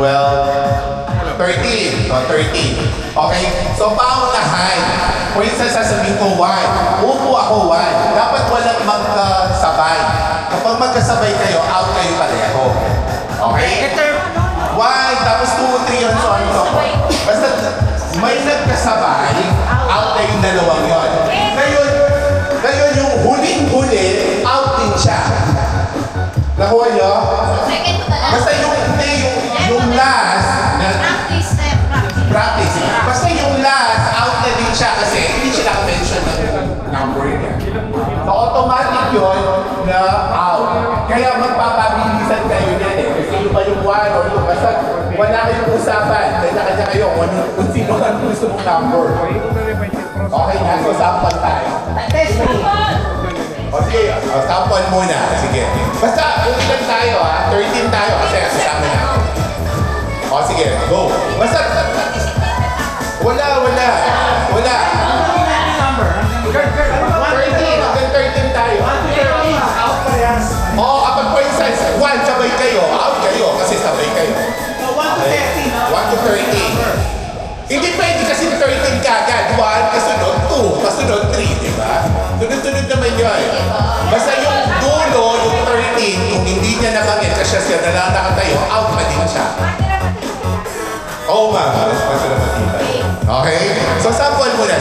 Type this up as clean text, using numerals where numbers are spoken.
12, 13. So, 13. Okay? So, paunahan. For instance, sasabihin ko 1. Upo ako 1. Dapat walang magkasabay. Kapag magkasabay kayo, out kayo pareho. Okay? 1, tapos 2, 3, and so on. So, basta may nagkasabay, out na yung dalawang yun. Ngayon yung huling-huli, out din siya. Nakuha nyo? Basta yung last, practice. Basta yung last, out na din siya kasi hindi siya naka-mention ng number niya. So automatic yun na out. Kaya magpapabilisan kayo yan eh. Kasi yung ba yung 1 or yung basta wala kayong usapan. Kanya-kanya kayo kung sino ang gusto mong number. Okay na, so sample tayo. Test me. O sige, sample muna. Sige. Basta, ulitan tayo ha. 13 tayo kasi kasama natin. O sige, go. Basta, wala. 13, hanggang 13 tayo. O, kapag for instance, 1, sabay kayo, out kayo kasi sabay kayo. 1 to 13. Hindi pwede kasi 13 kagad. 1, kasunod 2, kasunod 3, di ba? Sunod-sunod naman yun. Basta yung dulo, yung 13, kung hindi niya nabanggit kasi siya na lang nakatayo, out pa din siya. Oo, ma'am. Basta na matibay. Okay? So, sample muna.